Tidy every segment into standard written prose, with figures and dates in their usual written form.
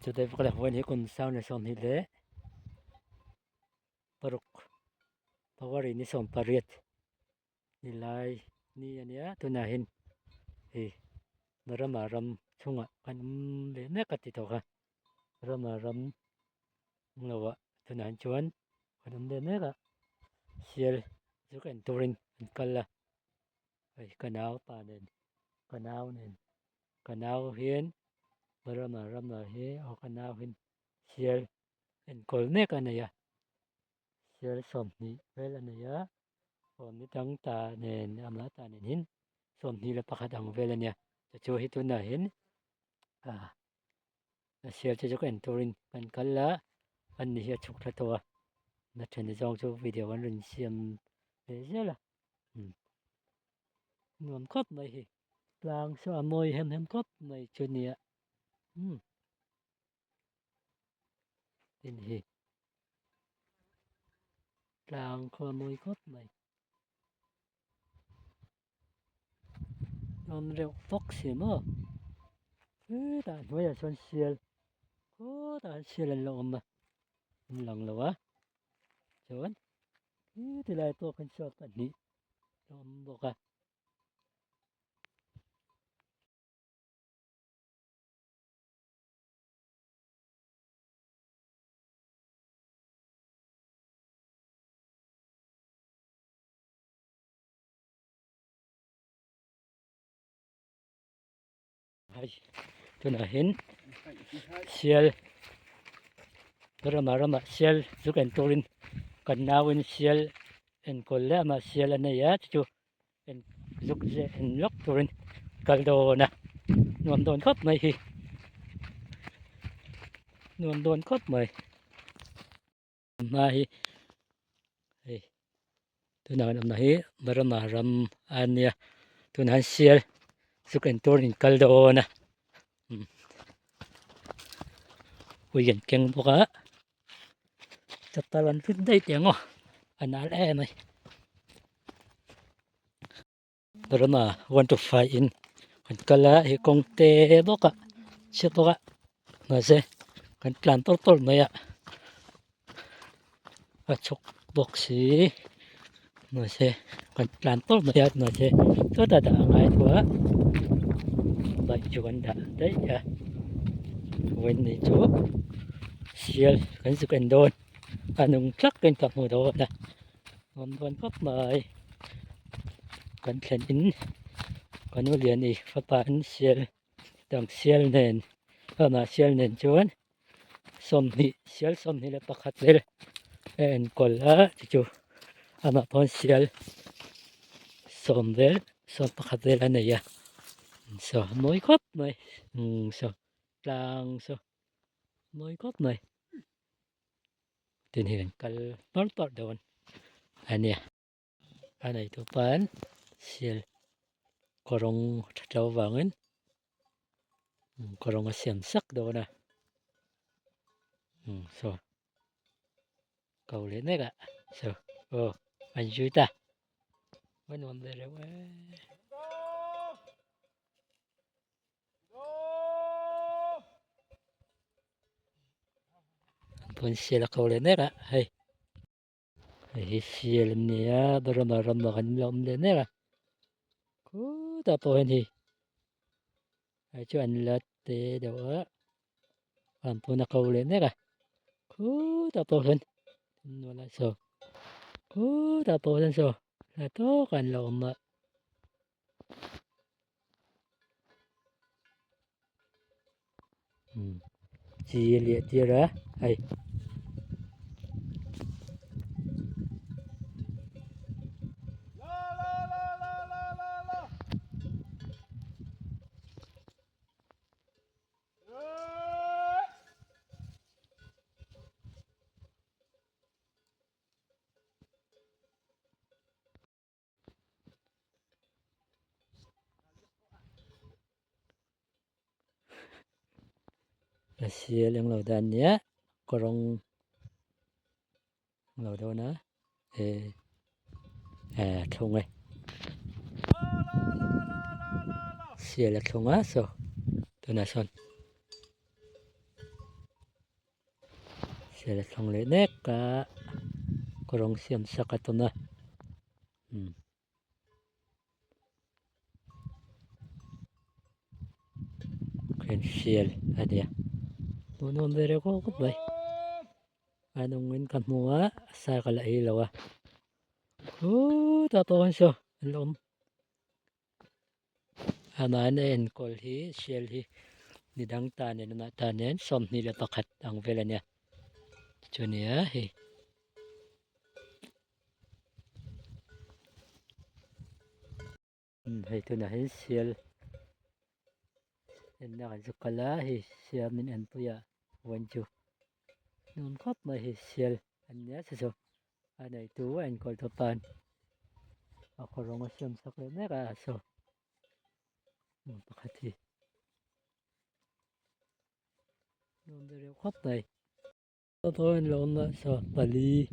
Today pala when he kun sound na som hile paruk pawari ni som pariat nilai ni ania tunahin maramaram chunga kanum le na katito ka maramaram ngawa tunahin chuan kanum le na ka sial jukan turing kala kanau pa nen kanau hian maramaram na hi o kanau hin sial en kol ne kanaya sial som ni vel anaya om ni tang ta nen amla ta nen hin som ni la pakhat ang vel ania chu hi tuna hin sial chu kan turing kan kala an ni hi chuk tha to na then jong chu video an rin siam le zela nuam khop mai hi lang so amoi hem khop mai chu nia tin hi lang kho amoi khop mai om reu fox hi mo ta noi a son sial ta sial an lo ma lang lo wa chuan ti lai to kan shot kan ni om boka hai tunahin sial marama sial jukan turin kan nawin sial en kolle ma sial anaya chu en juk je en lok turin kaldo na nuam don khop mai hi nuam don khop mai mai tunahin am na hi marama ram ania tunahin sial jukan turin kaldo na uyen keng boka chatalan fit dai tengo anal mai marama want to fight in kan kala hi kong te boka che boka ma se kan plan tol maya a chok boxi ma se kan plan tol maya ma se to da ngai thua bai chuan da dai ya wen ni chu sial kan su kan don anung tlak kan ka mu do na om don khop mai kan thlen in kan u lian ni fa pa an sial dang sial nen ama sial nen chuan som ni sial som ni le pakhat vel en kol a chu ama pon sial som vel som pakhat vel anaya so moi khop mai so tlang so moi khop mai tin hian kal par don ania anei tu pan sial korong thau wangin korong a siam sak do na so cầu lên đấy cả so anh chui ta vẫn nằm đây rồi pun sila cầu lên đấy cả hay sila niya ram kan lom lên đấy cả cú ta po hi ai chu anh lát te đâu á làm pun na cầu lên đấy cả cú ta po hin wala so cú ta po hin so là to kan lom mà chia liệt chia ra hay Asia yang lautannya korong lautana thong ấy sia là thong á so tôi nói son sila sang lenek ka kurong siyam sa katuna. Sial ada nonon dere ko kut bay anong win kan mua sa kala ilaw tatawan siya alom ana en kol hi sial hi nidang tanen na tanen som nila pakat ang vela niya chunia hi hay to na hin sial en na kan sukala hi siya min en tuya wanju non kop ma hi sial anya so ana itu en kol topan ako rong asyam sakle mera so pakati non dere kop bay totoin lo na so pali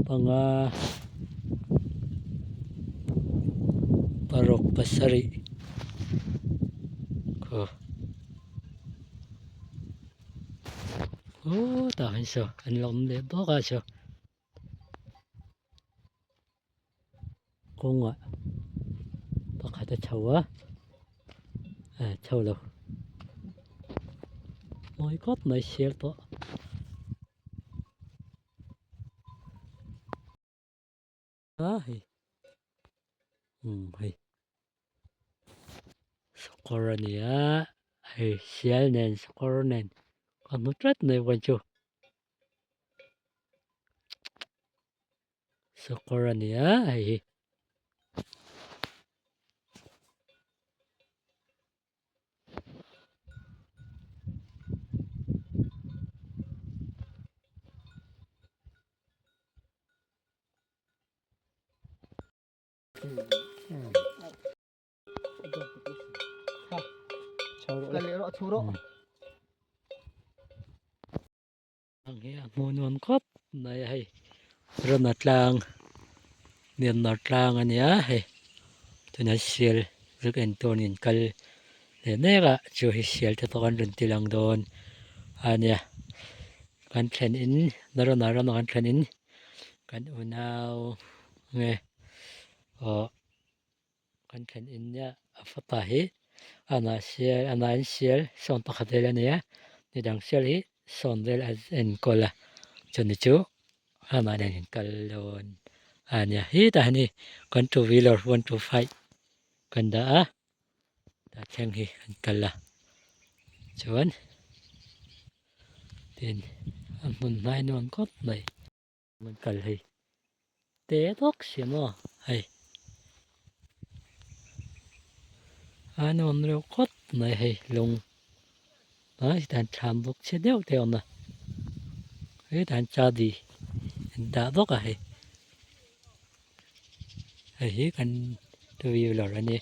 panga parok pasari ko tahan so an lom de boka so ko nga pakata chawa chawlo moi kot mai sial to hi hi sokorania hi sial nen sokornen kanutrat na wancho sokorania hi kalero churo ang monon kop na hi ronat lang nian nat lang ania hi tuna sial zuk entonin kal lenera chu hi sial te to kan run tilang don ania kan thlen in naron kan thlen in kan unaw nge kan thlen in ya afata hi ana in sial son pakatela nia nidang sial hi son del as en kola chuni chu ama den kalon ania hi tahani kan two wheeler 125 kan da ta cheng hi kan kala chuan tin mun nai non kot mai mun kal hi te tok siamo hai anon reu kot mai hai lung ai tan tham bok che deu te ona ai tan cha di da bok ai kan two wheeler ani